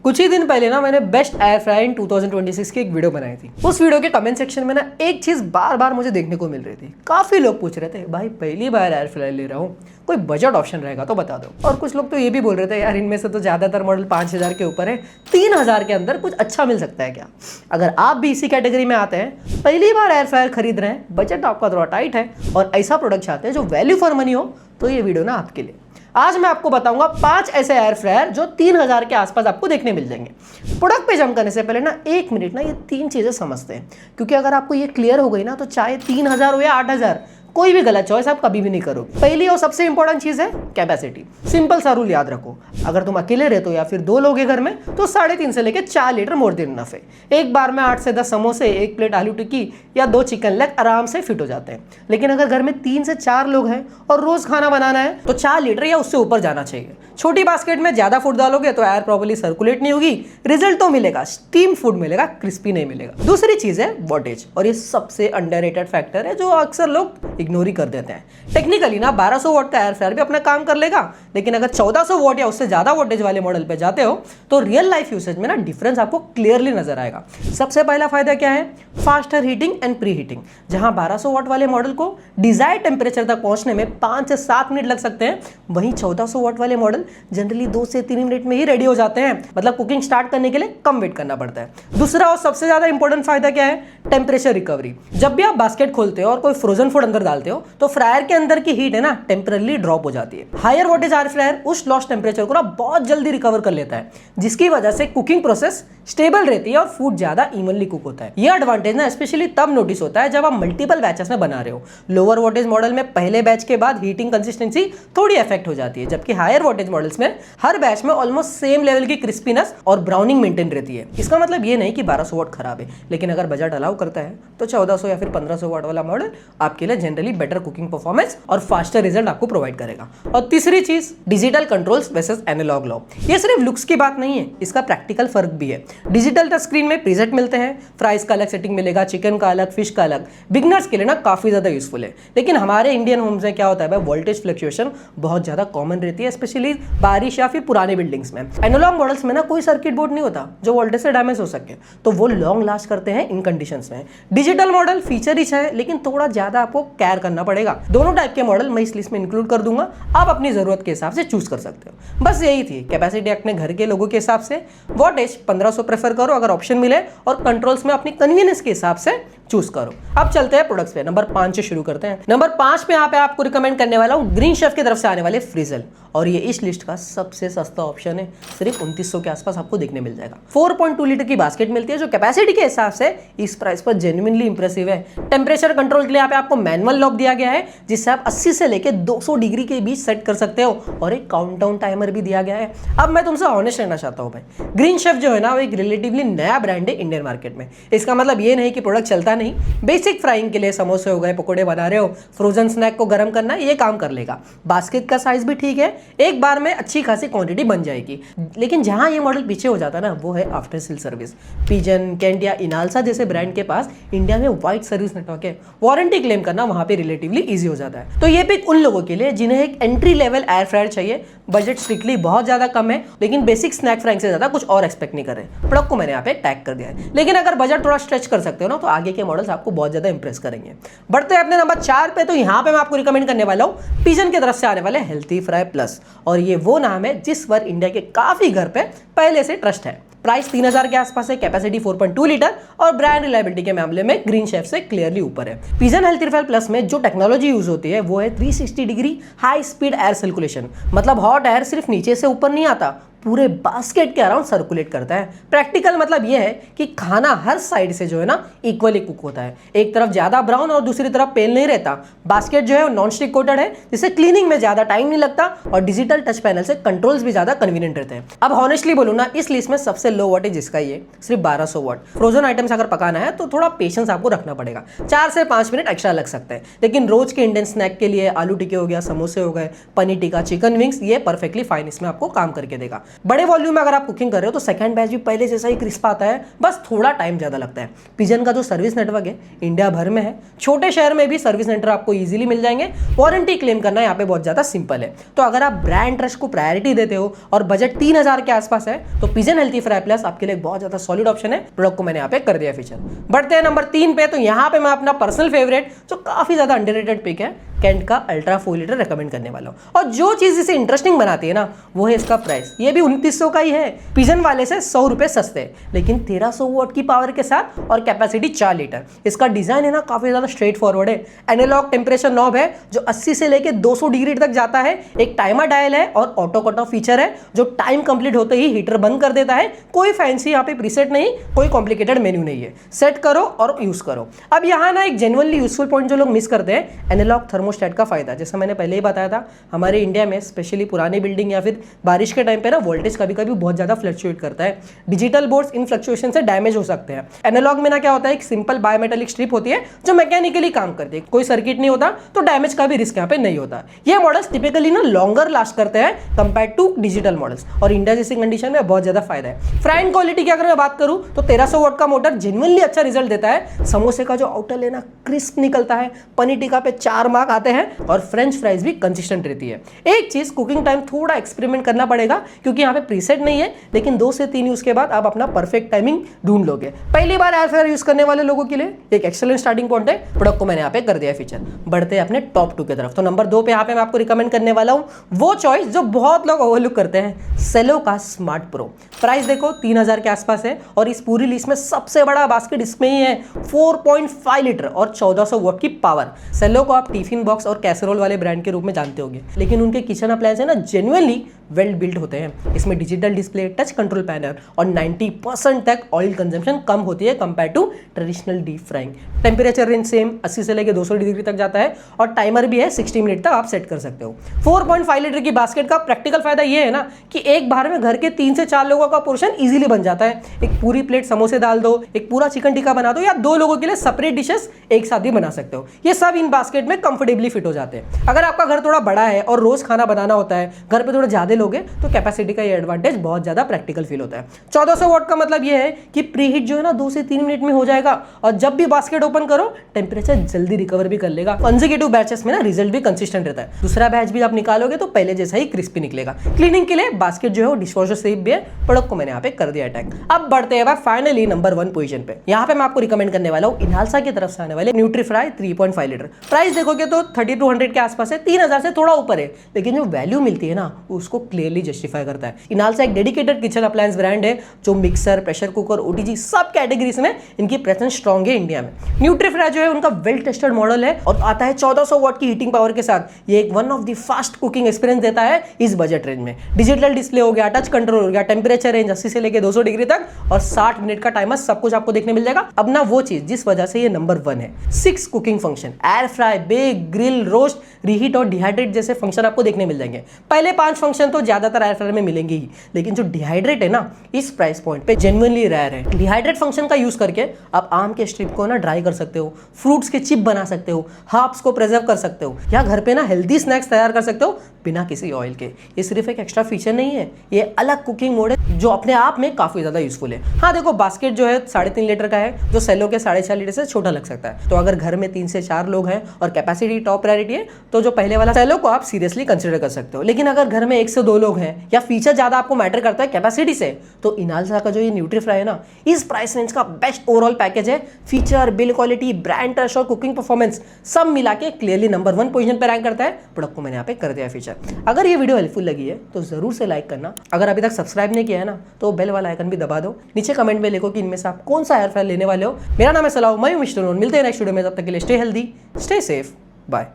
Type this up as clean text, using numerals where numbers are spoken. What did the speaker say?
कुछ ही दिन पहले ना मैंने बेस्ट एयर फ्रायर इन 2026 की एक वीडियो बनाई थी। उस वीडियो के कमेंट सेक्शन में ना एक चीज बार बार मुझे देखने को मिल रही थी। काफी लोग पूछ रहे थे भाई पहली बार एयर फ्रायर ले रहा हूँ, कोई बजट ऑप्शन रहेगा तो बता दो। और कुछ लोग तो ये भी बोल रहे थे यार इनमें से तो ज्यादातर मॉडल 5000 के ऊपर है, 3000 के अंदर कुछ अच्छा मिल सकता है क्या। अगर आप भी इसी कैटेगरी में आते हैं, पहली बार एयर फ्रायर खरीद रहे हैं, बजट आपका थोड़ा टाइट है और ऐसा प्रोडक्ट चाहते हैं जो वैल्यू फॉर मनी हो, तो ये वीडियो ना आपके लिए। आज मैं आपको बताऊंगा 5 ऐसे एयर फ्रायर जो 3000 के आसपास आपको देखने मिल जाएंगे। प्रोडक्ट पे जंप करने से पहले ना 1 मिनट ना ये 3 चीजें समझते हैं, क्योंकि अगर आपको ये क्लियर हो गई ना तो चाहे 3000 हो या 8000, कोई भी गलत चॉइस आप कभी भी नहीं करोगे। पहली और सबसे इंपॉर्टेंट चीज है कैपेसिटी। सिंपल सा रूल याद रखो, अगर तुम अकेले रहते हो या फिर 2 लोग हैं घर में तो 3.5 से लेकर 4 लीटर मोर देन इनफ है। एक बार में 8 से 10 समोसे, 1 प्लेट आलू टिक्की या 2 चिकन लेग आराम से फिट हो जाते हैं। लेकिन अगर घर में 3 से 4 लोग हैं और रोज खाना बनाना है तो 4 लीटर या उससे ऊपर जाना चाहिए। छोटी बास्केट में ज्यादा फूड डालोगे तो एयर प्रॉपर्ली सर्कुलेट नहीं होगी, रिजल्ट तो मिलेगा स्टीम फूड मिलेगा, क्रिस्पी नहीं मिलेगा। दूसरी चीज है वॉटेज, और ये सबसे अंडररेटेड फैक्टर है जो अक्सर लोग इग्नोर ही कर देते हैं। टेक्निकली ना 1200 वॉट का एयर फ्रायर भी अपना काम कर लेगा, लेकिन अगर 1400 वॉट या उससे ज्यादा वोल्टेज वाले मॉडल पे जाते हो तो रियल लाइफ यूसेज में ना डिफरेंस आपको क्लियरली नजर आएगा। सबसे पहला फायदा क्या है? Faster heating and pre heating. जहां 1200 वॉट वाले मॉडल को डिजायर्ड टेम्परेचर तक पहुंचने में 5 से 7 मिनट लग सकते हैं, वहीं 1400 वॉट वाले मॉडल जनरली 2 से 3 मिनट में ही रेडी हो जाते हैं। मतलब कुकिंग स्टार्ट करने के लिए कम वेट करना पड़ता है। दूसरा और सबसे ज्यादा इंपॉर्टेंट फायदा क्या है? Temperature recovery. जब भी आप बास्केट खोलते हो और कोई फ्रोजन फूड अंदर डालते हो तो फ्रायर के अंदर की हीट है ना टेम्परली ड्रॉप हो जाती है। हायर वोल्टेज एयर फ्रायर उस लॉस्ट टेम्परेचर को ना बहुत जल्दी रिकवर कर लेता है, जिसकी वजह से कुकिंग प्रोसेस स्टेबल रहती है और फूड ज्यादा इवनली कुक होता है। यह एडवांटेज ना स्पेशली तब नोटिस होता है जब आप मल्टीपल बैचेस में बना रहे हो। लोअर वोल्टेज मॉडल में पहले बैच के बाद हीटिंग कंसिस्टेंसी थोड़ी इफेक्ट हो जाती है, जबकि हायर वोल्टेज मॉडल्स में हर बैच में ऑलमोस्ट सेम लेवल की क्रिस्पीनेस और ब्राउनिंग मेंटेन रहती है। इसका मतलब ये नहीं कि 1200 वॉट खराब है, लेकिन अगर बजट अलाउ करता है तो 1400 या फिर 1500 वॉट वाला मॉडल आपके लिए जनरली बेटर कुकिंग परफॉर्मेंस और फास्टर रिजल्ट आपको प्रोवाइड करेगा। और तीसरी चीज डिजिटल कंट्रोल्स वर्सेस एनालॉग लॉ। ये सिर्फ लुक्स की बात नहीं है, इसका प्रैक्टिकल फर्क भी है। डिजिटल टच स्क्रीन में प्रीसेट मिलते हैं, फ्राइज का अलग सेटिंग मिलेगा, चिकन का अलग, फिश का अलग। बिगनर्स के लिए ना काफी ज्यादा यूजफुल है। लेकिन हमारे इंडियन होम्स में क्या होता है, वोल्टेज फ्लक्चुएशन बहुत ज्यादा कॉमन रहती है, स्पेशली बारिश या फिर पुराने बिल्डिंग्स में। एनालॉग मॉडल्स में ना कोई सर्किट बोर्ड नहीं होता जो वोल्टेज से डैमेज हो सके, तो वो लॉन्ग लास्ट करते हैं इन कंडीशंस में। डिजिटल मॉडल फीचर रिच है, लेकिन थोड़ा ज्यादा आपको केयर करना पड़ेगा। दोनों टाइप के मॉडल मैं इस लिस्ट में इंक्लूड कर दूंगा, आप अपनी जरूरत के हिसाब से चूज कर सकते हो। बस यही थी कैपेसिटी अपने घर के लोगों के हिसाब से, वॉटेज 1500 प्रेफर करो अगर ऑप्शन मिले, और कंट्रोल्स में अपनी कन्वीनियंस के हिसाब से चूज करो। अब चलते हैं प्रोडक्ट्स पे। नंबर 5 से शुरू करते हैं। नंबर 5 पे यहाँ पे आपको रिकमेंड करने वाला हूँ ग्रीन शेफ की तरफ से आने वाले फ्रिजल, और ये इस लिस्ट का सबसे सस्ता ऑप्शन है। सिर्फ 2900 के आसपास आपको देखने मिल जाएगा। 4.2 लीटर की बास्केट मिलती है जो कैपेसिटी के हिसाब से इस प्राइस पर जेन्युइनली इंप्रेसिव है। टेम्परेचर कंट्रोल के लिए यहाँ पे आपको मैनुअल लॉक दिया गया है, जिससे आप 80 से लेकर 200 डिग्री के बीच सेट कर सकते हो, और एक काउंटडाउन टाइमर भी दिया गया है। अब मैं तुमसे ऑनेस्ट रहना चाहता हूँ भाई, ग्रीन शेफ जो है ना वो एक रिलेटिवली नया ब्रांड है इंडियन मार्केट में। इसका मतलब ये नहीं कि प्रोडक्ट चलता नहीं। बेसिक फ्राइंग के लिए समोसे हो गए, पकोड़े बना रहे हो, फ्रोजन स्नैक को गर्म करना, ये काम कर लेगा। बास्केट का साइज भी ठीक है, एक बार में अच्छी खासी क्वांटिटी बन जाएगी। लेकिन जहां ये मॉडल पीछे हो जाता है ना, वो है after sale service. Pigeon, Kent या इनालसा जैसे ब्रांड के पास इंडिया में वाइड सर्विस नेटवर्क है, वारंटी क्लेम करना वहां पे रिलेटिवली इजी हो जाता है। तो ये पिक उन लोगों के लिए जिन्हें एक एंट्री लेवल एयर फ्रायर चाहिए, बजट स्ट्रिक्टली बहुत ज्यादा कम है, लेकिन बेसिक स्नैक फ्राइंग से ज्यादा कुछ और एक्सपेक्ट नहीं कर रहे। प्रोडक्ट को मैंने यहाँ पे टैग कर दिया है, लेकिन अगर बजट थोड़ा स्ट्रेच कर सकते हो ना, तो आगे के मॉडल्स आपको बहुत ज्यादा इंप्रेस करेंगे। बढ़ते हैं अपने नंबर 4 पे। तो यहाँ पे मैं आपको रिकमेंड करने वाला हूँ पिजन की तरफ से आने वाले हेल्थी फ्राई प्लस, और ये वो नाम है जिस पर इंडिया के काफी घर पे पहले से ट्रस्ट है। प्राइस 3000 के आसपास है, कैपेसिटी 4.2 लीटर, और ब्रांड रिलायबिलिटी के मामले में ग्रीन शेफ से क्लियरली ऊपर है। पिजन हेल्थी फ्राई प्लस में जो टेक्नोलॉजी यूज होती है वो है 360 degree high speed air circulation. मतलब हॉट एयर सिर्फ नीचे से ऊपर नहीं आता, पूरे बास्केट के अराउंड सर्कुलेट करता है। प्रैक्टिकल मतलब यह है कि खाना हर साइड से जो है ना इक्वली कुक होता है, एक तरफ ज्यादा ब्राउन और दूसरी तरफ पेल नहीं रहता। बास्केट जो है वो नॉन स्टिक कोटेड है, जिससे क्लीनिंग में ज्यादा टाइम नहीं लगता, और डिजिटल टच पैनल से कंट्रोल्स भी ज्यादा कन्वीनियंट रहते हैं। अब हॉनेस्टली बोलूं ना, इस लिस्ट में सबसे लो वॉटेज इसका ही है, सिर्फ 1200 वॉट। फ्रोजन आइटम्स अगर पकाना है तो थोड़ा पेशेंस आपको रखना पड़ेगा, 4 से 5 मिनट एक्स्ट्रा लग सकते हैं। लेकिन रोज के इंडियन स्नैक के लिए आलू टिक्के हो गया, समोसे हो गए, पनीर टिक्का, चिकन विंग्स, ये परफेक्टली फाइन इसमें आपको काम करके देगा। बड़े वॉल्यूम में अगर आप कुकिंग कर रहे हो तो सेकंड बैच भी पहले जैसा ही क्रिस्प आता है, बस थोड़ा टाइम ज़्यादा लगता है। पिजन का जो सर्विस नेटवर्क है इंडिया भर में है, छोटे शहर में भी सर्विस सेंटर आपको ईजिली मिल जाएंगे। वारंटी क्लेम करना यहाँ पे बहुत ज़्यादा सिंपल है। तो अगर आप ब्रांड ट्रस्ट को प्रायोरिटी देते हो और बजट 3000 के आसपास है तो पिजन हेल्थी फ्राई प्लस आपके लिए बहुत ज़्यादा सॉलिड ऑप्शन है। प्रोडक्ट को मैंने यहाँ पे कर दिया फीचर। बढ़ते हैं नंबर 3 पे। तो यहाँ पे मैं अपना पर्सनल फेवरेट जो काफ़ी ज़्यादा अंडररेटेड पिक है, कैंट का अल्ट्रा 4 लीटर रेकमेंड करने वाला हूँ। और जो चीज़ इसे इंटरेस्टिंग बनाती है ना वो है इसका प्राइस। ये भी 2900 का ही है, पिजन वाले से 100 रुपये सस्ते, लेकिन 1300 वॉट की पावर के साथ और कैपेसिटी 4 लीटर। इसका डिज़ाइन है ना काफ़ी ज़्यादा स्ट्रेट फॉरवर्ड है। एनालॉग टेम्परेचर नॉब है जो 80 से लेकर 200 डिग्री तक जाता है। एक टाइमर डायल है और ऑटो कट ऑफ फीचर है जो टाइम कंप्लीट होते ही हीटर बंद कर देता है। कोई फैंसी यहाँ पे प्रीसेट नहीं, कोई कॉम्प्लिकेटेड मेन्यू नहीं है। सेट करो और यूज़ करो। अब यहाँ ना एक जेन्युइनली यूजफुल पॉइंट जो लोग मिस करते हैं, एनालॉग थर्मोस्टेट का फायदा। जैसा मैंने पहले ही बताया था, हमारे इंडिया में स्पेशली पुरानी बिल्डिंग या फिर बारिश के टाइम पे ना वोल्टेज कभी कभी बहुत ज़्यादा फ्लक्चुएट करता है। डिजिटल बोर्ड्स इन फ्लक्चुएशन से डैमेज हो सकते हैं। एनालॉग में ना क्या होता है, एक सिंपल बायोमेटेलिक स्ट्रिप होती है जो मैकेनिकली काम करती है, कोई सर्किट नहीं होता, तो डैमेज का भी रिस्क यहाँ पे नहीं होता। ये मॉडल्स टिपिकली ना लॉन्गर लास्ट करते हैं कंपेयर टू डिजिटल मॉडल्स और इंडिया जैसी कंडीशन में बहुत ज़्यादा फायदा है। फ्राइंग क्वालिटी की अगर मैं बात करूँ तो 1300 वॉट का मोटर जेन्युइनली अच्छा रिजल्ट देता है। समोसे का जो आउटर है ना क्रिस्प निकलता है, पनीर टिक्का पे 4 मार्क आते हैं और फ्रेंच फ्राइज भी कंसिस्टेंट रहती है। एक चीज कुकिंग टाइम थोड़ा एक्सपेरिमेंट करना पड़ेगा क्योंकि यहाँ पे प्रीसेट नहीं है, लेकिन 2 से 3 यूज के बाद आप अपना परफेक्ट टाइमिंग ढूंढ लोगे। पहली बार एयर फ्रायर यूज करने वाले लोगों के लिए एक एक्सेलेंट स्टार्टिंग पॉइंट है। प्रोडक्ट को मैंने यहाँ पे कर दिया फीचर। बढ़ते हैं अपने टॉप 2 की तरफ। तो नंबर 2 पे यहाँ पे मैं आपको रिकमेंड करने वाला हूँ वो चॉइस जो बहुत लोग ओवरलुक करते हैं, सेलो का स्मार्ट प्रो। प्राइस देखो 3000 के आसपास है और इस पूरी लिस्ट में सबसे बड़ा बास्केट इसमें ही है। 4.5 लीटर और 1400 वॉट की पावर। सेलो को आप टिफिन बॉक्स और कैसरोल वाले ब्रांड के रूप में जानते होंगे, लेकिन उनके किचन अप्लायंस है ना जेन्युइनली वेल बिल्ड होते हैं। इसमें digital display, touch control panel और 90% तक ऑयल कंजम्पशन कम होती है compare to traditional deep frying. Temperature range same 80 से लेकर 200 डिग्री तक जाता है और टाइमर भी है, 60 मिनट तक आप सेट कर सकते हो। 4.5 लीटर की बास्केट का प्रैक्टिकल फायदा ये है ना कि एक बार में घर के 3 से 4 लोगों का पोर्शन इजीली बन जाता है। एक पूरी प्लेट समोसे डाल दो, एक पूरा चिकन टिक्का बना दो या 2 लोगों के लिए सेपरेट डिशेस एक साथ भी बना सकते हो। ये सब इन बास्केट में कंफर्टेबली फिट हो जाते हैं। अगर आपका घर थोड़ा बड़ा है और रोज खाना बनाना होता है, घर पे थोड़े ज्यादा लोग हैं, तो कैपेसिटी का ये एडवांटेज बहुत ज्यादा प्रैक्टिकल फील होता है। 1400 वॉट का मतलब ये है कि प्रीहीट जो है ना 2 से 3 मिनट में हो जाएगा और जब भी बास्केट ओपन करो टेम्परेचर जल्दी रिकवर भी कर लेगा। कंसेक्यूटिव बैचेस में ना रिजल्ट भी कंसिस्टेंट रहता है। दूसरा बैच भी आप निकालोगे तो पहले जैसा ही क्रिस्पी निकलेगा। क्लीनिंग के लिए बास्केट जो है वो डिशवॉशर सेफ भी है। प्रोडक्ट को मैंने यहाँ पे कर दिया अटैक। अब बढ़ते हैं फाइनली नंबर 1 पोजीशन पे। यहाँ पे मैं आपको रिकमेंड करने वाला हूँ इनालसा की तरफ से आने वाले न्यूट्रीफ्राई 3.5 लीटर। प्राइस देखोगे तो 3200 के आसपास है, 3000 से थोड़ा ऊपर है, लेकिन जो वैल्यू मिलती है ना उसको क्लियरली जस्टिफाई करता है। इनालसा एक डेडिकेटेड किचन अप्लायंस ब्रांड है जो मिक्सर, प्रेशर कुकर, ओटीजी सब कैटेगरीज में इनकी प्रेजेंस स्ट्रॉन्ग है इंडिया में। न्यूट्रीफ्राई जो है उनका वेल टेस्टेड मॉडल है और आता है 1400 वॉट की हीटिंग पावर के साथ। ये एक one of the fast cooking experience देता है इस बजट रेंज में। डिजिटल डिस्प्ले हो गया, टच कंट्रोल हो गया, टेम्परेचर रेंज 80 से लेकर 200 डिग्री तक और 60 मिनट का टाइमर, सब कुछ आपको देखने मिल जाएगा। अब ना वो चीज जिस वजह से ये नंबर 1 है, 6 cooking function, air fry, bake, grill, roast, reheat और डिहाइड्रेट जैसे फंक्शन आपको देखने मिल जाएंगे। पहले 5 फंक्शन तो ज्यादातर एयर फ्रायर में मिलेंगे ही, लेकिन जो डिहाइड्रेट है ना इस प्राइस पॉइंट पे जेन्युइनली रेयर है। डिहाइड्रेट फंक्शन का यूज करके आप आम के स्ट्रिप को ना ड्राई कर सकते हो, फ्रूट्स के चिप बना सकते हो, हर्ब्स को प्रिजर्व कर सकते हो या घर पे ना हेल्दी स्नैक्स तैयार कर सकते हो बिना किसी ऑयल के। ये सिर्फ एक एक्स्ट्रा फीचर नहीं है, ये अलग कुकिंग मोड है जो अपने आप में काफी ज्यादा यूजफुल है। हाँ देखो बास्केट जो है 3.5 लीटर का है जो सेलो के 4.5 लीटर से छोटा लग सकता है। तो अगर घर में 3 से 4 लोग हैं और कैपेसिटी टॉप प्रायोरिटी है तो जो पहले वाला सेलो को आप सीरियसली कंसिडर कर सकते हो। लेकिन अगर घर में 1 से 2 लोग हैं या फीचर ज्यादा आपको मैटर करता है कैपेसिटी से, तो इनालसा का जो ये न्यूट्रीफ्राई है ना इस प्राइस रेंज का बेस्ट ओवरऑल पैकेज है। Feature, build quality, brand trust और कुकिंग परफॉर्मेंस सब मिला के क्लियरली नंबर 1 पोजीशन पे रैंक करता है। प्रोडक्ट को मैंने यहाँ पे कर दिया फीचर। अगर ये वीडियो हेल्पफुल लगी है तो जरूर से लाइक करना। अगर अभी तक सब्सक्राइब नहीं किया है ना तो बेल वाला आइकन भी दबा दो। नीचे कमेंट में लिखो कि इनमें से आप कौन सा एयर फ्रायर लेने वाले हो। मेरा नाम है सलाह, मैं हूं मिस्टर नोन। मिलते हैं नेक्स्ट वीडियो में, तब तक के लिए stay healthy, stay safe, bye.